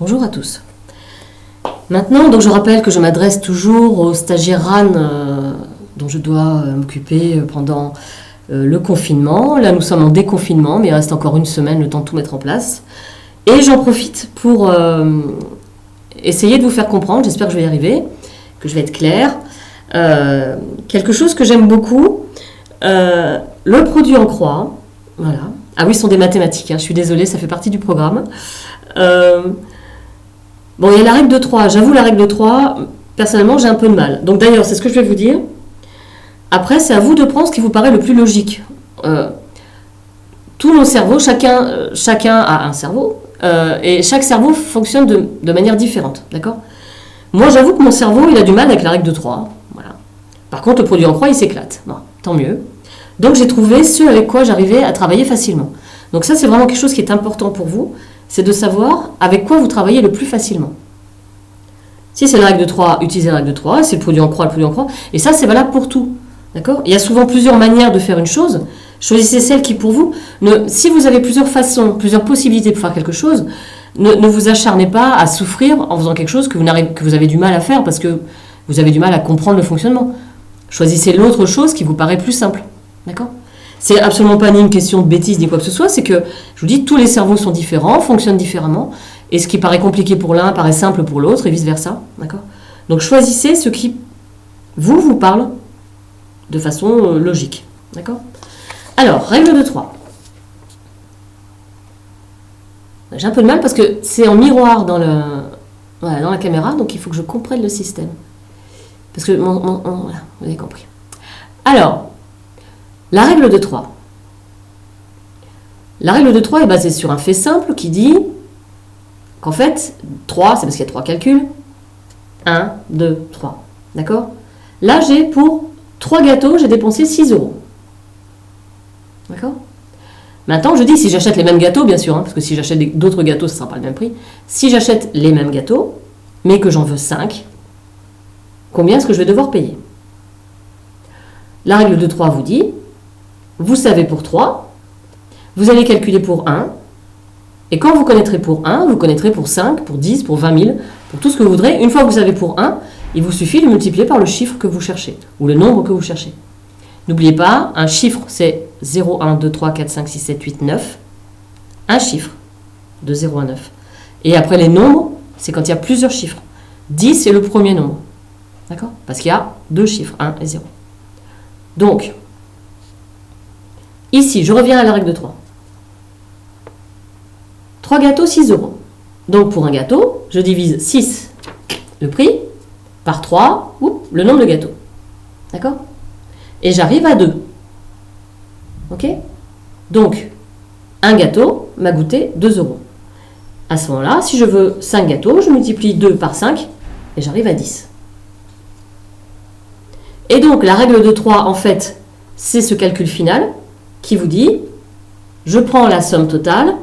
Bonjour à tous. Maintenant, donc je rappelle que je m'adresse toujours aux stagiaires RAN dont je dois m'occuper pendant le confinement. Là, nous sommes en déconfinement, mais il reste encore une semaine, le temps de tout mettre en place. Et j'en profite pour essayer de vous faire comprendre, j'espère que je vais y arriver, que je vais être claire, quelque chose que j'aime beaucoup, le produit en croix, voilà. Ah oui, ce sont des mathématiques, hein, je suis désolée, ça fait partie du programme. Bon, il y a la règle de 3, j'avoue la règle de 3, personnellement j'ai un peu de mal. Donc d'ailleurs, c'est ce que je vais vous dire. Après, c'est à vous de prendre ce qui vous paraît le plus logique. Tous nos cerveaux, chacun a un cerveau, et chaque cerveau fonctionne de manière différente, d'accord ? Moi, j'avoue que mon cerveau, il a du mal avec la règle de 3. Voilà. Par contre, le produit en croix, il s'éclate. Bon, tant mieux. Donc, j'ai trouvé ce avec quoi j'arrivais à travailler facilement. Donc ça, c'est vraiment quelque chose qui est important pour vous, c'est de savoir avec quoi vous travaillez le plus facilement. Si c'est la règle de 3, utilisez la règle de 3. Si c'est le produit en croix, le produit en croix. Et ça, c'est valable pour tout. D'accord ? Il y a souvent plusieurs manières de faire une chose. Choisissez celle qui, pour vous, si vous avez plusieurs façons, plusieurs possibilités pour faire quelque chose, ne vous acharnez pas à souffrir en faisant quelque chose que vous avez du mal à faire parce que vous avez du mal à comprendre le fonctionnement. Choisissez l'autre chose qui vous paraît plus simple. D'accord ? C'est absolument pas ni une question de bêtise ni quoi que ce soit, c'est que, je vous dis, tous les cerveaux sont différents, fonctionnent différemment, et ce qui paraît compliqué pour l'un paraît simple pour l'autre, et vice-versa. D'accord ? Donc choisissez ce qui vous parle de façon logique. D'accord ? Alors, règle de 3. J'ai un peu de mal parce que c'est en miroir dans la caméra, donc il faut que je comprenne le système. Parce que, voilà, vous avez compris. Alors, la règle de 3. La règle de 3 est basée sur un fait simple qui dit qu'en fait, 3, c'est parce qu'il y a 3 calculs. 1, 2, 3. D'accord ? Là, pour 3 gâteaux, j'ai dépensé 6 €. D'accord ? Maintenant, je dis si j'achète les mêmes gâteaux, bien sûr, hein, parce que si j'achète d'autres gâteaux, ce ne sera pas le même prix. Si j'achète les mêmes gâteaux, mais que j'en veux 5, combien est-ce que je vais devoir payer ? La règle de 3 vous dit, vous savez pour 3, vous allez calculer pour 1, et quand vous connaîtrez pour 1, vous connaîtrez pour 5, pour 10, pour 20 000, pour tout ce que vous voudrez. Une fois que vous savez pour 1, il vous suffit de multiplier par le chiffre que vous cherchez, ou le nombre que vous cherchez. N'oubliez pas, un chiffre, c'est 0, 1, 2, 3, 4, 5, 6, 7, 8, 9. Un chiffre, de 0 à 9. Et après, les nombres, c'est quand il y a plusieurs chiffres. 10, c'est le premier nombre. D'accord ? Parce qu'il y a 2 chiffres, 1 et 0. Donc, ici, je reviens à la règle de 3. 3 gâteaux, 6 €. Donc, pour un gâteau, je divise 6, le prix, par 3, le nombre de gâteaux. D'accord ? Et j'arrive à 2. Ok ? Donc, un gâteau m'a coûté 2 €. À ce moment-là, si je veux 5 gâteaux, je multiplie 2 par 5 et j'arrive à 10. Et donc, la règle de 3, en fait, c'est ce calcul final qui vous dit, je prends la somme totale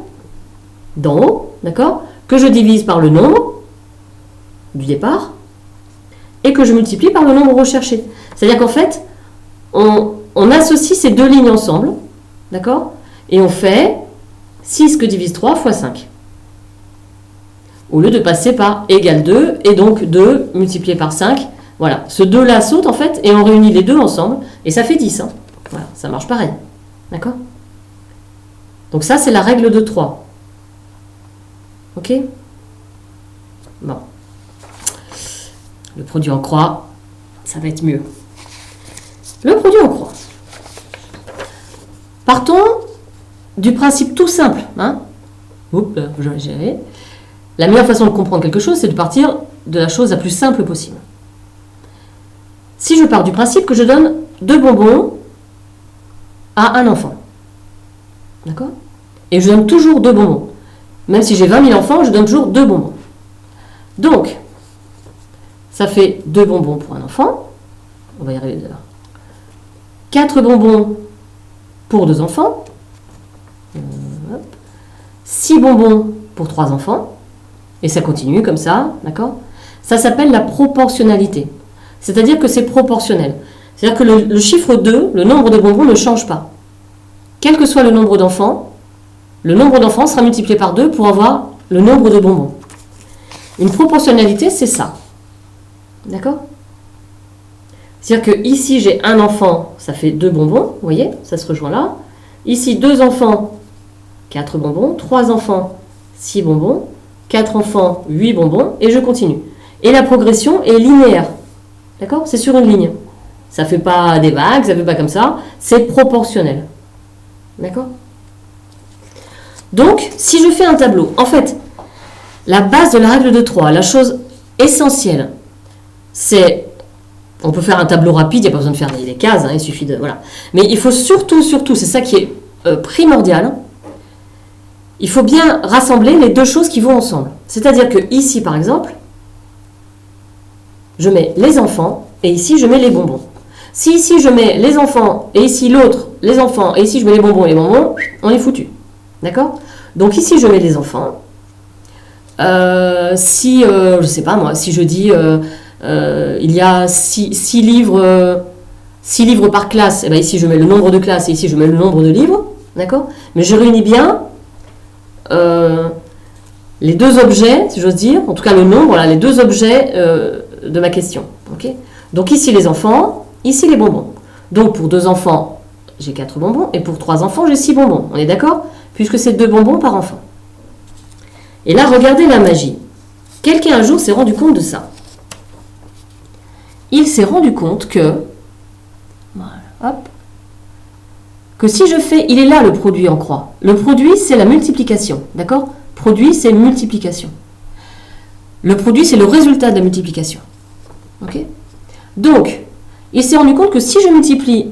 d'en haut, d'accord, que je divise par le nombre du départ et que je multiplie par le nombre recherché. C'est-à-dire qu'en fait, on associe ces deux lignes ensemble, d'accord, et on fait 6 que divise 3 fois 5. Au lieu de passer par égale 2, et donc 2 multiplié par 5, voilà. Ce 2-là saute en fait, et on réunit les deux ensemble, et ça fait 10. Hein. Voilà, ça marche pareil. D'accord ? Donc ça, c'est la règle de 3. Ok ? Bon. Le produit en croix, ça va être mieux. Le produit en croix. Partons du principe tout simple. Hein ? Oups, j'ai... La meilleure façon de comprendre quelque chose, c'est de partir de la chose la plus simple possible. Si je pars du principe que je donne 2 bonbons à un enfant, d'accord ? Et je donne toujours 2 bonbons. Même si j'ai 20 000 enfants, je donne toujours 2 bonbons. Donc, ça fait 2 bonbons pour un enfant. On va y arriver là. 4 bonbons pour 2 enfants. 6 bonbons pour 3 enfants. Et ça continue comme ça, d'accord ? Ça s'appelle la proportionnalité. C'est-à-dire que c'est proportionnel. C'est-à-dire que le chiffre 2, le nombre de bonbons, ne change pas. Quel que soit le nombre d'enfants sera multiplié par 2 pour avoir le nombre de bonbons. Une proportionnalité, c'est ça. D'accord? C'est-à-dire que ici, j'ai un enfant, ça fait 2 bonbons, vous voyez, ça se rejoint là. Ici, 2 enfants, 4 bonbons. 3 enfants, 6 bonbons. 4 enfants, 8 bonbons. Et je continue. Et la progression est linéaire. D'accord? C'est sur une ligne. Ça ne fait pas des vagues, ça ne fait pas comme ça. C'est proportionnel. D'accord? Donc, si je fais un tableau, en fait, la base de la règle de 3, la chose essentielle, c'est... On peut faire un tableau rapide, il n'y a pas besoin de faire des cases, hein, il suffit de... Voilà. Mais il faut surtout, c'est ça qui est primordial, il faut bien rassembler les deux choses qui vont ensemble. C'est-à-dire que ici, par exemple, je mets les enfants, et ici, je mets les bonbons. Si ici, je mets les enfants, et ici, l'autre, les enfants, et ici, je mets les bonbons, on est foutu. D'accord? Donc ici, je mets les enfants. Si, je sais pas moi, si je dis... il y a 6 livres, 6 livres par classe, et bien ici je mets le nombre de classes et ici je mets le nombre de livres, d'accord? Mais je réunis bien les deux objets, si j'ose dire, en tout cas le nombre, là, les deux objets de ma question. Okay? Donc ici les enfants, ici les bonbons. Donc pour 2 enfants, j'ai 4 bonbons et pour 3 enfants, j'ai 6 bonbons. On est d'accord? Puisque c'est 2 bonbons par enfant. Et là, regardez la magie. Quelqu'un un jour s'est rendu compte de ça. Il s'est rendu compte que, voilà, hop, que si je fais, il est là le produit en croix. Le produit, c'est la multiplication, d'accord? Produit, c'est multiplication. Le produit, c'est le résultat de la multiplication. Ok? Donc, il s'est rendu compte que si je multiplie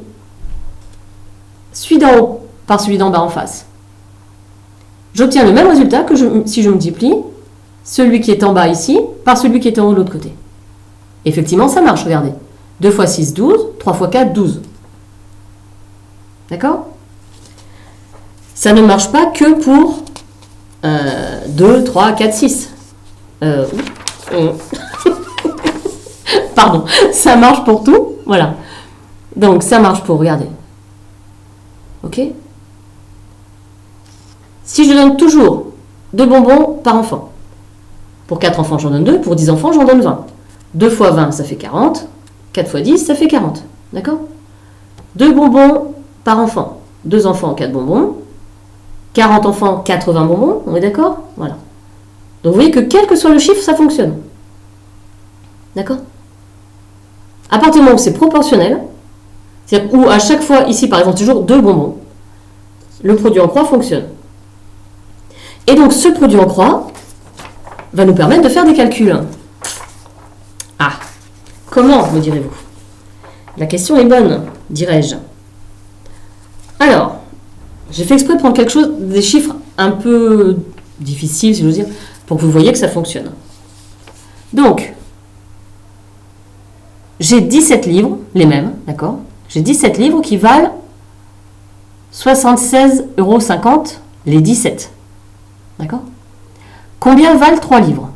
celui d'en haut par celui d'en bas en face, j'obtiens le même résultat que si je multiplie celui qui est en bas ici par celui qui est en haut de l'autre côté. Effectivement, ça marche, regardez. 2 x 6, 12. 3 x 4, 12. D'accord? Ça ne marche pas que pour 2, 3, 4, 6. Pardon. Ça marche pour tout. Voilà. Donc, ça marche pour, regardez. Ok? Si je donne toujours 2 bonbons par enfant. Pour 4 enfants, j'en donne 2. Pour 10 enfants, j'en donne 20. 2 x 20, ça fait 40. 4 x 10, ça fait 40. D'accord? 2 bonbons par enfant. 2 enfants, 4 bonbons. 40 enfants, 80 bonbons. On est d'accord? Voilà. Donc vous voyez que quel que soit le chiffre, ça fonctionne. D'accord? À partir du moment où c'est proportionnel, c'est-à-dire où à chaque fois, ici par exemple, toujours 2 bonbons, le produit en croix fonctionne. Et donc ce produit en croix va nous permettre de faire des calculs. Ah, comment, me direz-vous? La question est bonne, dirais-je. Alors, j'ai fait exprès de prendre quelque chose, des chiffres un peu difficiles, si je veux dire, pour que vous voyez que ça fonctionne. Donc, j'ai 17 livres, les mêmes, d'accord? J'ai 17 livres qui valent 76,50 € les 17. D'accord? Combien valent 3 livres?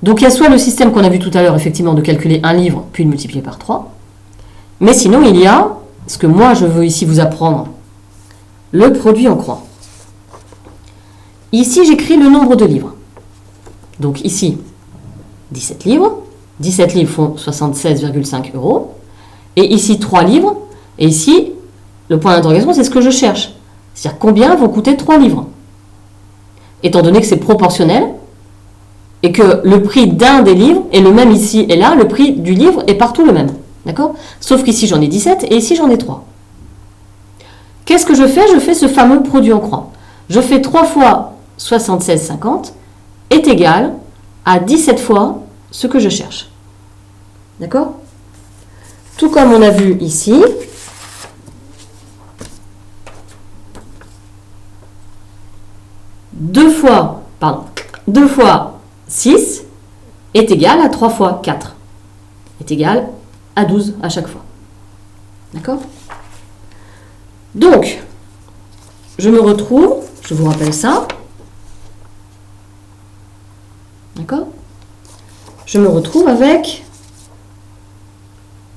Donc il y a soit le système qu'on a vu tout à l'heure, effectivement, de calculer un livre, puis de multiplier par 3. Mais sinon, il y a, ce que moi je veux ici vous apprendre, le produit en croix. Ici, j'écris le nombre de livres. Donc ici, 17 livres. 17 livres font 76,5 €. Et ici, 3 livres. Et ici, le point d'interrogation, c'est ce que je cherche. C'est-à-dire combien vont coûter 3 livres. Étant donné que c'est proportionnel, et que le prix d'un des livres est le même ici et là, le prix du livre est partout le même. D'accord? Sauf qu'ici, j'en ai 17 et ici, j'en ai 3. Qu'est-ce que je fais? Je fais ce fameux produit en croix. Je fais 3 fois 76,50 est égal à 17 fois ce que je cherche. D'accord? Tout comme on a vu ici, deux fois 6 est égal à 3 fois 4. Est égal à 12 à chaque fois. D'accord? Donc, je me retrouve, je vous rappelle ça. D'accord? Je me retrouve avec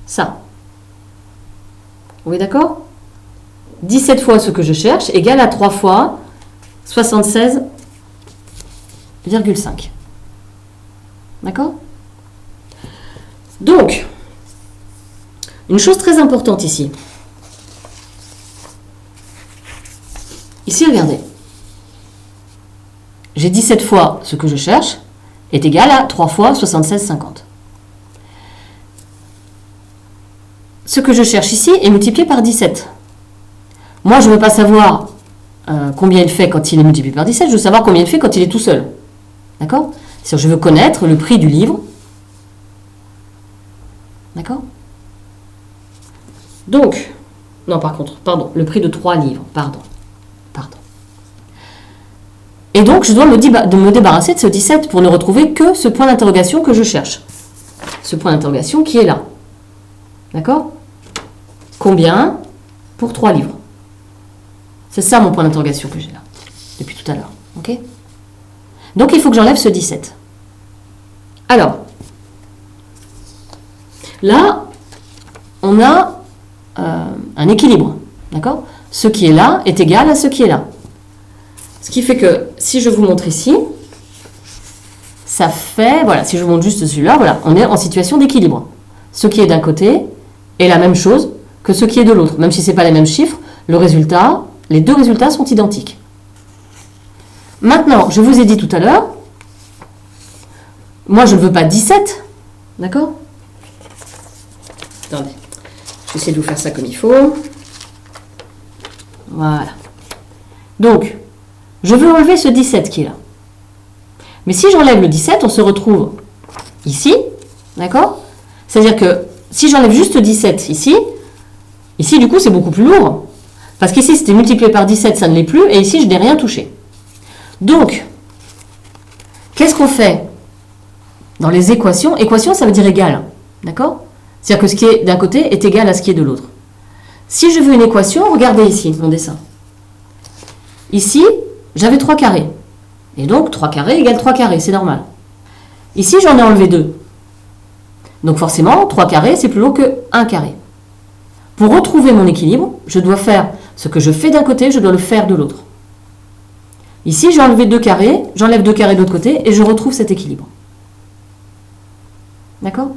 ça. Oui, d'accord? 17 fois ce que je cherche égale à 3 fois 76,5. D'accord? Donc, une chose très importante ici. Ici, regardez. J'ai 17 fois ce que je cherche est égal à 3 fois 76,50. Ce que je cherche ici est multiplié par 17. Moi, je ne veux pas savoir combien il fait quand il est multiplié par 17, je veux savoir combien il fait quand il est tout seul. D'accord? Je veux connaître le prix du livre. D'accord? Donc, non, par contre, pardon, le prix de 3 livres, pardon. Et donc, je dois me débarrasser de ce 17 pour ne retrouver que ce point d'interrogation que je cherche. Ce point d'interrogation qui est là. D'accord? Combien pour 3 livres? C'est ça mon point d'interrogation que j'ai là, depuis tout à l'heure. Ok? Donc, il faut que j'enlève ce 17. Alors, là, on a un équilibre. D'accord? Ce qui est là est égal à ce qui est là. Ce qui fait que, si je vous montre ici, ça fait, voilà, si je vous montre juste celui-là, voilà, on est en situation d'équilibre. Ce qui est d'un côté est la même chose que ce qui est de l'autre. Même si ce n'est pas les mêmes chiffres, le résultat, les deux résultats sont identiques. Maintenant, je vous ai dit tout à l'heure, moi je ne veux pas 17, d'accord? Attendez, je vais essayer de vous faire ça comme il faut. Voilà. Donc, je veux enlever ce 17 qui est là. Mais si j'enlève le 17, on se retrouve ici, d'accord? C'est-à-dire que si j'enlève juste 17 ici, du coup c'est beaucoup plus lourd. Parce qu'ici c'était multiplié par 17, ça ne l'est plus, et ici je n'ai rien touché. Donc, qu'est-ce qu'on fait dans les équations? Équation, ça veut dire égal, d'accord? C'est-à-dire que ce qui est d'un côté est égal à ce qui est de l'autre. Si je veux une équation, regardez ici mon dessin. Ici, j'avais 3 carrés. Et donc, 3 carrés égale 3 carrés, c'est normal. Ici, j'en ai enlevé 2. Donc forcément, 3 carrés, c'est plus lourd que 1 carré. Pour retrouver mon équilibre, je dois faire ce que je fais d'un côté, je dois le faire de l'autre. Ici, j'ai enlevé 2 carrés, j'enlève 2 carrés de l'autre côté et je retrouve cet équilibre. D'accord?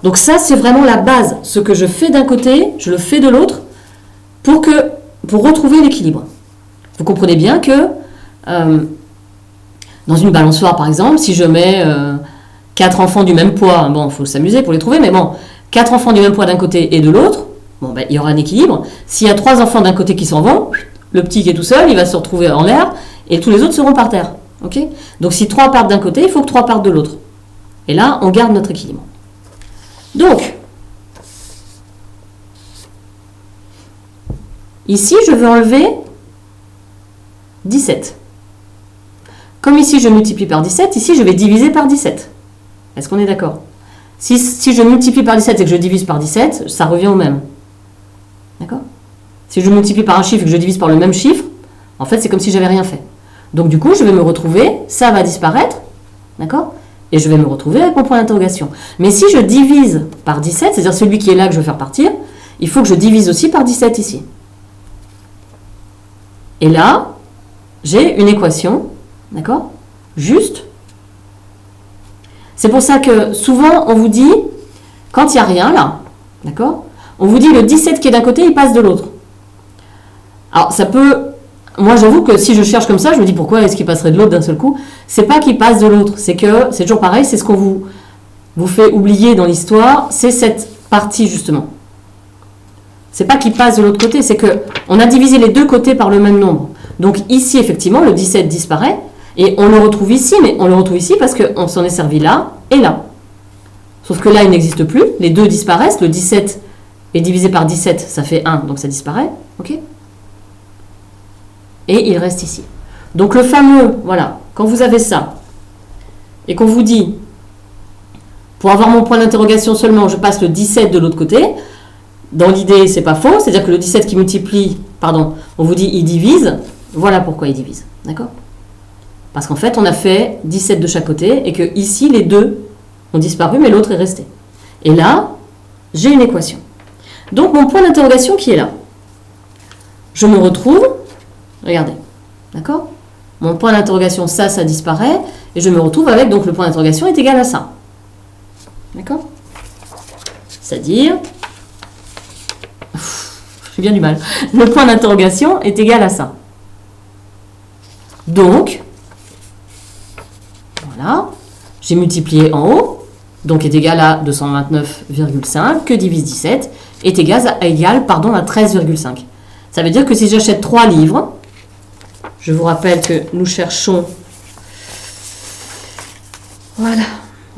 Donc ça, c'est vraiment la base. Ce que je fais d'un côté, je le fais de l'autre pour retrouver l'équilibre. Vous comprenez bien que dans une balançoire, par exemple, si je mets 4 enfants du même poids, bon, il faut s'amuser pour les trouver, mais bon, 4 enfants du même poids d'un côté et de l'autre, bon, ben, il y aura un équilibre. S'il y a 3 enfants d'un côté qui s'en vont, le petit qui est tout seul, il va se retrouver en l'air et tous les autres seront par terre. Okay? Donc si 3 partent d'un côté, il faut que 3 partent de l'autre. Et là, on garde notre équilibre. Donc, ici, je veux enlever 17. Comme ici, je multiplie par 17, ici, je vais diviser par 17. Est-ce qu'on est d'accord? Si je multiplie par 17 et que je divise par 17, ça revient au même. D'accord? Si je multiplie par un chiffre et que je divise par le même chiffre, en fait, c'est comme si j'avais rien fait. Donc, du coup, je vais me retrouver, ça va disparaître, d'accord? Et je vais me retrouver avec mon point d'interrogation. Mais si je divise par 17, c'est-à-dire celui qui est là que je veux faire partir, il faut que je divise aussi par 17 ici. Et là, j'ai une équation, d'accord? Juste. C'est pour ça que souvent, on vous dit, quand il n'y a rien là, d'accord? On vous dit le 17 qui est d'un côté, il passe de l'autre. Alors, ça peut... Moi, j'avoue que si je cherche comme ça, je me dis pourquoi est-ce qu'il passerait de l'autre d'un seul coup? C'est pas qu'il passe de l'autre, c'est que c'est toujours pareil, c'est ce qu'on vous fait oublier dans l'histoire, c'est cette partie justement. C'est pas qu'il passe de l'autre côté, c'est que on a divisé les deux côtés par le même nombre. Donc ici, effectivement, le 17 disparaît et on le retrouve ici, mais on le retrouve ici parce qu'on s'en est servi là et là. Sauf que là, il n'existe plus, les deux disparaissent, le 17 est divisé par 17, ça fait 1, donc ça disparaît, ok? Et il reste ici. Donc le fameux, voilà, quand vous avez ça, et qu'on vous dit, pour avoir mon point d'interrogation seulement, je passe le 17 de l'autre côté, dans l'idée, c'est pas faux, c'est-à-dire que le 17 qui multiplie, pardon, on vous dit il divise, voilà pourquoi il divise, d'accord? Parce qu'en fait, on a fait 17 de chaque côté, et que ici, les deux ont disparu, mais l'autre est resté. Et là, j'ai une équation. Donc mon point d'interrogation qui est là. Je me retrouve... Regardez, d'accord? Mon point d'interrogation, ça disparaît. Et je me retrouve avec, donc le point d'interrogation est égal à ça. D'accord? C'est-à-dire, j'ai bien du mal, le point d'interrogation est égal à ça. Donc, voilà, j'ai multiplié en haut, donc est égal à 229,5, que divise 17, est égal à 13,5. Ça veut dire que si j'achète 3 livres, je vous rappelle que nous cherchons, voilà,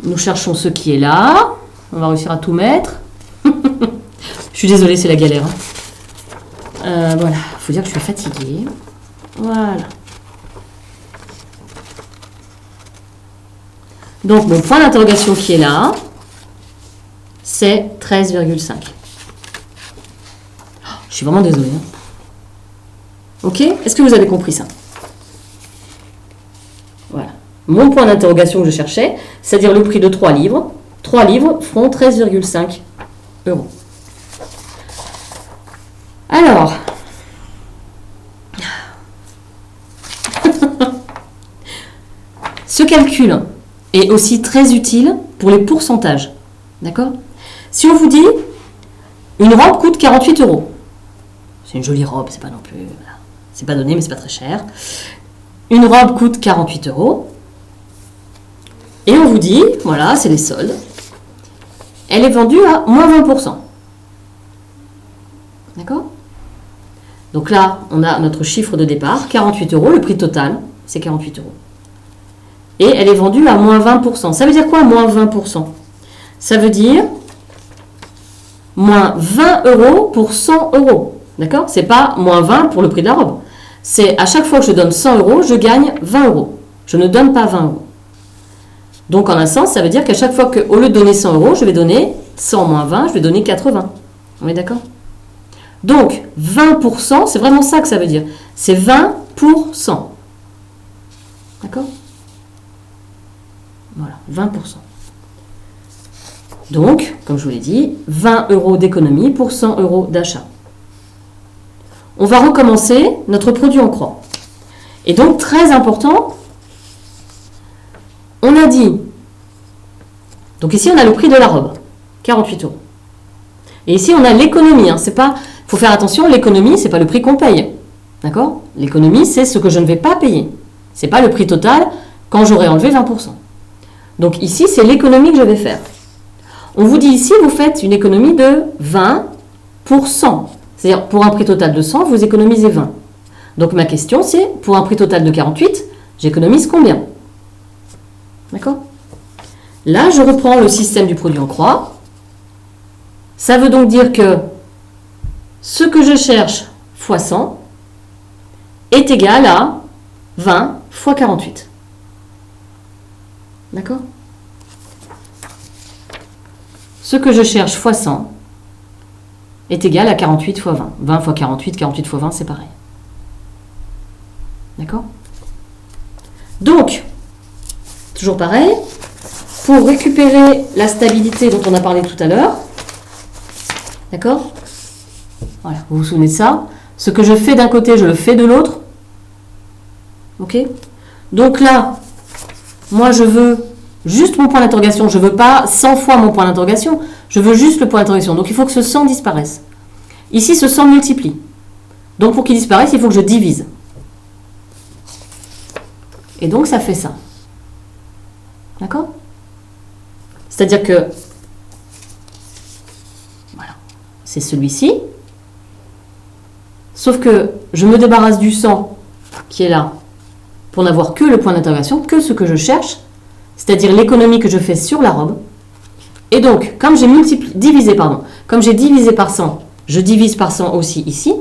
nous cherchons ce qui est là, on va réussir à tout mettre. Je suis désolée, c'est la galère. Voilà, il faut dire que je suis fatiguée. Voilà. Donc, mon point d'interrogation qui est là, c'est 13,5. Je suis vraiment désolée. Ok? Est-ce que vous avez compris ça? Voilà. Mon point d'interrogation que je cherchais, c'est-à-dire le prix de 3 livres. 3 livres feront 13,5 euros. Alors, ce calcul est aussi très utile pour les pourcentages. D'accord? Si on vous dit, une robe coûte 48 euros. C'est une jolie robe, c'est pas non plus... Voilà. C'est pas donné, mais c'est pas très cher. Une robe coûte 48 euros. Et on vous dit, voilà, c'est les soldes. Elle est vendue à moins 20%. D'accord? Donc là, on a notre chiffre de départ, 48 euros. Le prix total, c'est 48 euros. Et elle est vendue à moins 20%. Ça veut dire quoi, moins 20%? Ça veut dire moins 20 euros pour 100 euros. D'accord? C'est pas moins 20 pour le prix de la robe. C'est à chaque fois que je donne 100 euros, je gagne 20 euros. Je ne donne pas 20 euros. Donc en un sens, ça veut dire qu'à chaque fois qu'au lieu de donner 100 euros, je vais donner 100 moins 20, je vais donner 80. On est d'accord? Donc 20%, c'est vraiment ça que ça veut dire. C'est 20%. D'accord? Voilà, 20%. Donc, comme je vous l'ai dit, 20 euros d'économie pour 100 euros d'achat. On va recommencer notre produit en croix. Et donc, très important, on a dit, donc ici on a le prix de la robe, 48 euros. Et ici on a l'économie, hein, c'est pas, faut faire attention, l'économie c'est pas le prix qu'on paye, d'accord? L'économie c'est ce que je ne vais pas payer, c'est pas le prix total quand j'aurai enlevé 20%. Donc ici c'est l'économie que je vais faire. On vous dit ici, vous faites une économie de 20%, c'est-à-dire pour un prix total de 100, vous économisez 20. Donc ma question c'est, pour un prix total de 48, j'économise combien? D'accord? Là, je reprends le système du produit en croix. Ça veut donc dire que ce que je cherche fois 100 est égal à 20 fois 48. D'accord? Ce que je cherche fois 100 est égal à 48 fois 20. 20 fois 48, 48 fois 20, c'est pareil. D'accord? Donc, toujours pareil, pour récupérer la stabilité dont on a parlé tout à l'heure, d'accord? Voilà, vous vous souvenez de ça? Ce que je fais d'un côté, je le fais de l'autre. Ok? Donc là, moi je veux juste mon point d'interrogation, je ne veux pas 100 fois mon point d'interrogation, je veux juste le point d'interrogation. Donc il faut que ce 100 disparaisse. Ici, ce 100 multiplie. Donc pour qu'il disparaisse, il faut que je divise. Et donc ça fait ça. D'accord? C'est-à-dire que, voilà, c'est celui-ci. Sauf que je me débarrasse du 100 qui est là pour n'avoir que le point d'interrogation, que ce que je cherche, c'est-à-dire l'économie que je fais sur la robe. Et donc, comme j'ai divisé par 100, je divise par 100 aussi ici.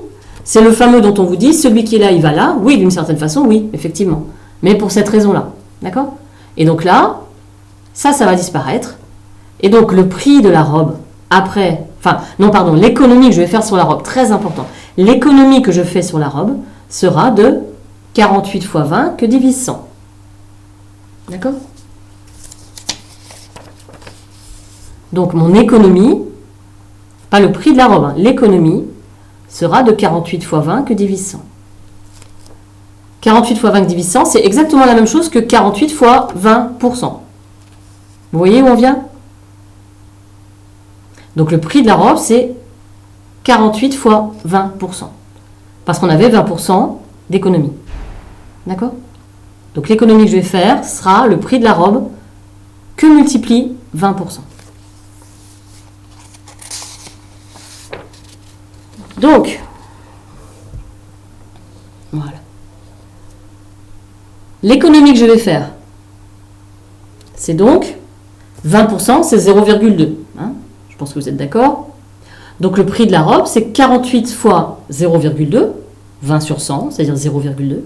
C'est le fameux dont on vous dit, celui qui est là, il va là. Oui, d'une certaine façon, oui, effectivement. Mais pour cette raison-là. D'accord? Et donc là, ça va disparaître. Et donc, le prix de la robe, après... Enfin, non, pardon, l'économie que je vais faire sur la robe, très important. L'économie que je fais sur la robe sera de 48 fois 20 que divise 100. D'accord? Donc, mon économie, pas le prix de la robe, hein, l'économie sera de 48 fois 20 que divise 100. 48 fois 20 divise 100, c'est exactement la même chose que 48 fois 20%. Vous voyez où on vient? Donc le prix de la robe, c'est 48 fois 20%. Parce qu'on avait 20% d'économie. D'accord? Donc l'économie que je vais faire sera le prix de la robe que multiplie 20%. Donc, voilà. L'économie que je vais faire, c'est donc 20%, c'est 0,2. Hein, je pense que vous êtes d'accord. Donc le prix de la robe, c'est 48 fois 0,2, 20 sur 100, c'est-à-dire 0,2.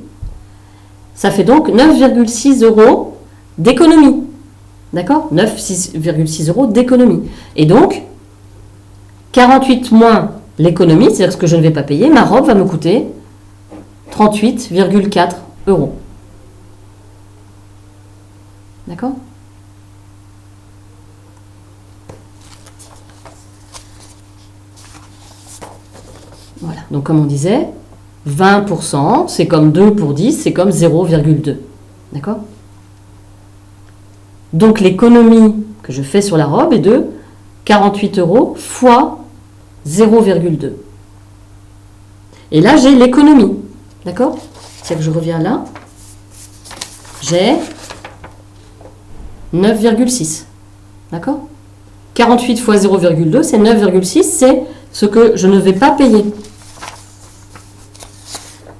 Ça fait donc 9,6 € d'économie. D'accord? 9,6 € d'économie. Et donc, 48 moins l'économie, c'est-à-dire ce que je ne vais pas payer, ma robe va me coûter 38,4 €. D'accord? Voilà, donc comme on disait, 20%, c'est comme 2 pour 10, c'est comme 0,2. D'accord? Donc l'économie que je fais sur la robe est de 48 € fois 0,2. Et là, j'ai l'économie. D'accord? C'est que je reviens là. J'ai 9,6. D'accord? 48 fois 0,2, c'est 9,6, c'est ce que je ne vais pas payer.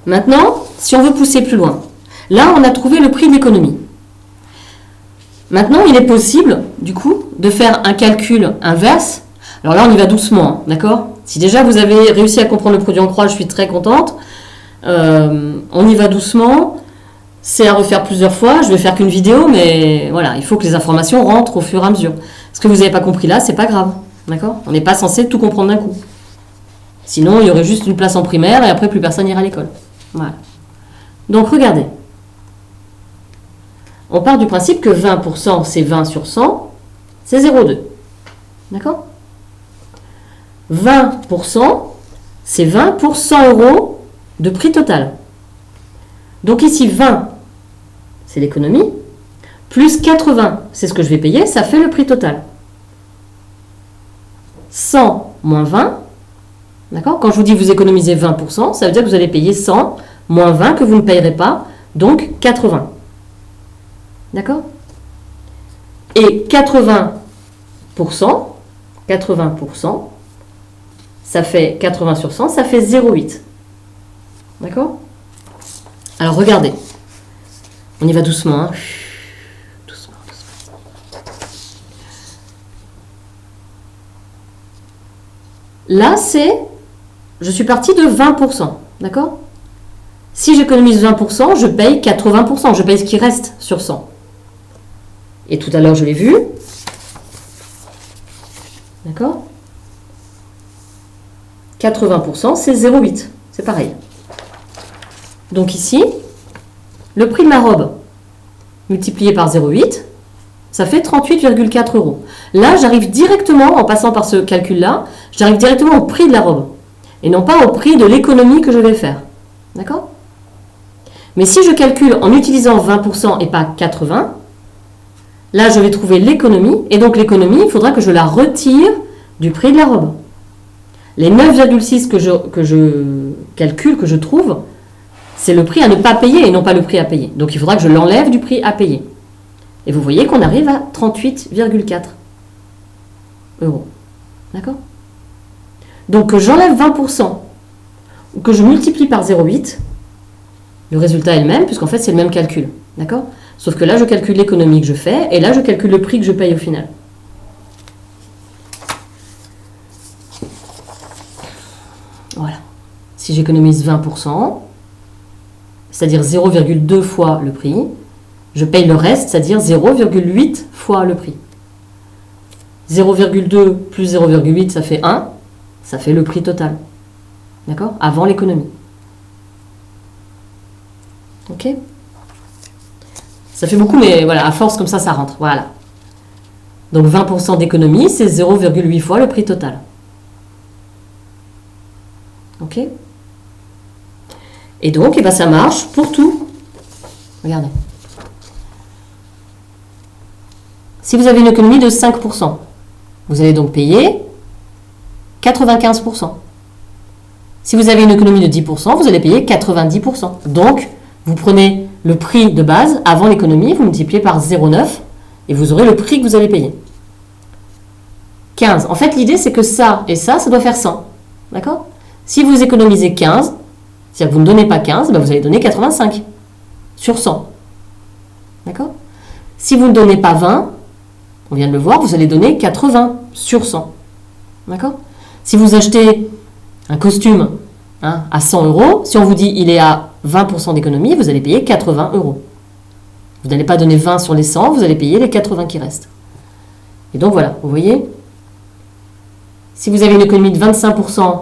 Maintenant, si on veut pousser plus loin, là, on a trouvé le prix de l'économie. Maintenant, il est possible, du coup, de faire un calcul inverse. Alors là, on y va doucement, hein, d'accord? Si déjà vous avez réussi à comprendre le produit en croix, je suis très contente. On y va doucement. C'est à refaire plusieurs fois. Je vais faire qu'une vidéo, mais voilà, il faut que les informations rentrent au fur et à mesure. Ce que vous n'avez pas compris là, c'est pas grave, d'accord? On n'est pas censé tout comprendre d'un coup. Sinon, il y aurait juste une place en primaire et après, plus personne ira à l'école. Voilà. Donc, regardez. On part du principe que 20%, c'est 20 sur 100, c'est 0,2. D'accord? 20%, c'est 20 pour 100 € de prix total. Donc ici, 20, c'est l'économie, plus 80, c'est ce que je vais payer, ça fait le prix total. 100 moins 20, d'accord? Quand je vous dis vous économisez 20%, ça veut dire que vous allez payer 100 moins 20 que vous ne payerez pas, donc 80. D'accord? Et 80%, ça fait 80 sur 100, ça fait 0,8. D'accord? Alors regardez, on y va doucement, hein. Doucement, doucement. Là, je suis partie de 20%, d'accord? Si j'économise 20%, je paye 80%, je paye ce qui reste sur 100. Et tout à l'heure, je l'ai vu, d'accord? 80%, c'est 0,8, c'est pareil. Donc ici, le prix de ma robe multiplié par 0,8, ça fait 38,4 €. Là, j'arrive directement, en passant par ce calcul-là, j'arrive directement au prix de la robe. Et non pas au prix de l'économie que je vais faire. D'accord? Mais si je calcule en utilisant 20% et pas 80%, là, je vais trouver l'économie. Et donc l'économie, il faudra que je la retire du prix de la robe. Les 9,6 que je calcule, que je trouve, c'est le prix à ne pas payer et non pas le prix à payer. Donc il faudra que je l'enlève du prix à payer. Et vous voyez qu'on arrive à 38,4 €. D'accord? Donc que j'enlève 20% ou que je multiplie par 0,8, le résultat est le même, puisqu'en fait c'est le même calcul. D'accord? Sauf que là je calcule l'économie que je fais et là je calcule le prix que je paye au final. Voilà. Si j'économise 20%, c'est-à-dire 0,2 fois le prix, je paye le reste, c'est-à-dire 0,8 fois le prix. 0,2 plus 0,8, ça fait 1, ça fait le prix total. D'accord? Avant l'économie. Ok? Ça fait beaucoup, mais voilà, à force comme ça rentre. Voilà. Donc 20% d'économie, c'est 0,8 fois le prix total. Ok? Et donc, ça marche pour tout. Regardez. Si vous avez une économie de 5%, vous allez donc payer 95%. Si vous avez une économie de 10%, vous allez payer 90%. Donc, vous prenez le prix de base avant l'économie, vous multipliez par 0,9 et vous aurez le prix que vous allez payer. 15. En fait, l'idée, c'est que ça et ça doit faire 100. D'accord? Si vous économisez 15, c'est-à-dire que vous ne donnez pas 15, ben vous allez donner 85 sur 100. D'accord? Si vous ne donnez pas 20, on vient de le voir, vous allez donner 80 sur 100. D'accord? Si vous achetez un costume à 100 euros, si on vous dit il est à 20% d'économie, vous allez payer 80 euros. Vous n'allez pas donner 20 sur les 100, vous allez payer les 80 qui restent. Et donc voilà, vous voyez, si vous avez une économie de 25%,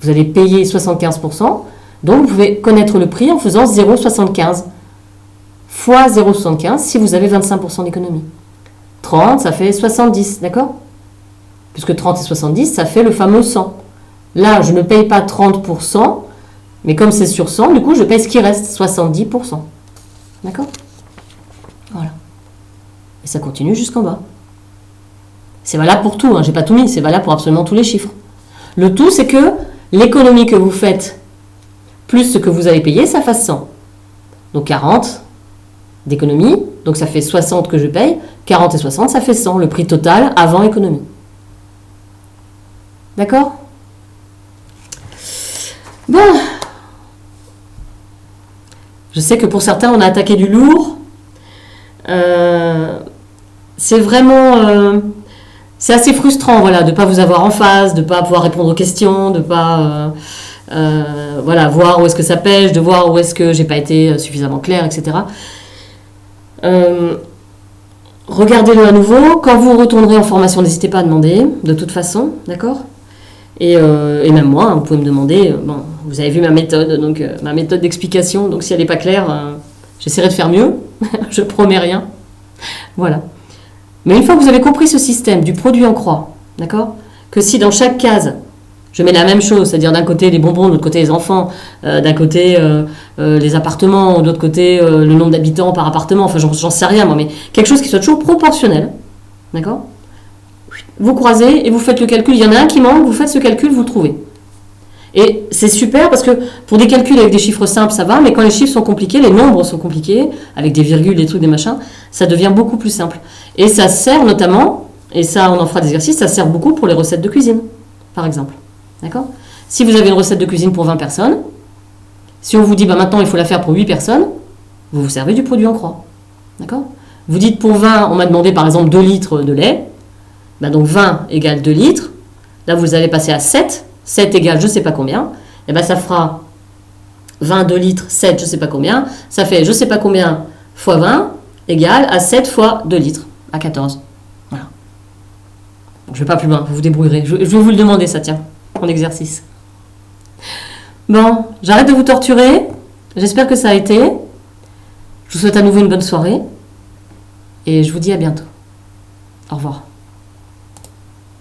vous allez payer 75%. Donc vous pouvez connaître le prix en faisant 0,75 fois 0,75 si vous avez 25% d'économie. 30, ça fait 70, d'accord? Puisque 30 et 70, ça fait le fameux 100. Là, je ne paye pas 30%, mais comme c'est sur 100, du coup, je paye ce qui reste, 70%. D'accord? Voilà. Et ça continue jusqu'en bas. C'est valable pour tout, j'ai pas tout mis, c'est valable pour absolument tous les chiffres. Le tout, c'est que l'économie que vous faites, plus ce que vous allez payer, ça fasse 100. Donc 40 d'économie, donc ça fait 60 que je paye, 40 et 60, ça fait 100, le prix total avant économie. D'accord? Bon. Je sais que pour certains, on a attaqué du lourd. C'est vraiment... c'est assez frustrant, voilà, de ne pas vous avoir en face, de ne pas pouvoir répondre aux questions, de ne pas voilà, voir où est-ce que ça pêche, de voir où est-ce que j'ai pas été suffisamment clair, etc. Regardez-le à nouveau. Quand vous retournerez en formation, n'hésitez pas à demander, de toute façon, d'accord? Et même moi, vous pouvez me demander, bon, vous avez vu ma méthode, donc ma méthode d'explication, donc si elle n'est pas claire, j'essaierai de faire mieux, je promets rien. Voilà. Mais une fois que vous avez compris ce système du produit en croix, d'accord? Que si dans chaque case, je mets la même chose, c'est-à-dire d'un côté les bonbons, de l'autre côté les enfants, d'un côté les appartements, de l'autre côté le nombre d'habitants par appartement, enfin j'en sais rien moi, mais quelque chose qui soit toujours proportionnel, d'accord? Vous croisez et vous faites le calcul, il y en a un qui manque, vous faites ce calcul, vous le trouvez. Et c'est super parce que pour des calculs avec des chiffres simples, ça va, mais quand les chiffres sont compliqués, les nombres sont compliqués, avec des virgules, des trucs, des machins, ça devient beaucoup plus simple. Et ça sert notamment, et ça on en fera des exercices, ça sert beaucoup pour les recettes de cuisine, par exemple. D'accord? Si vous avez une recette de cuisine pour 20 personnes, si on vous dit bah, maintenant il faut la faire pour 8 personnes, vous vous servez du produit en croix. D'accord? Vous dites pour 20, on m'a demandé par exemple 2 litres de lait, bah, donc 20 égale 2 litres, là vous allez passer à 7, 7 égale je ne sais pas combien, et ben ça fera 20, 2 litres, 7, je ne sais pas combien, ça fait je ne sais pas combien fois 20 égale à 7 fois 2 litres, à 14. Voilà. Bon, je ne vais pas plus loin, vous vous débrouillerez, je vais vous le demander ça, tiens. En exercice. Bon, j'arrête de vous torturer. J'espère que ça a été. Je vous souhaite à nouveau une bonne soirée. Et je vous dis à bientôt. Au revoir.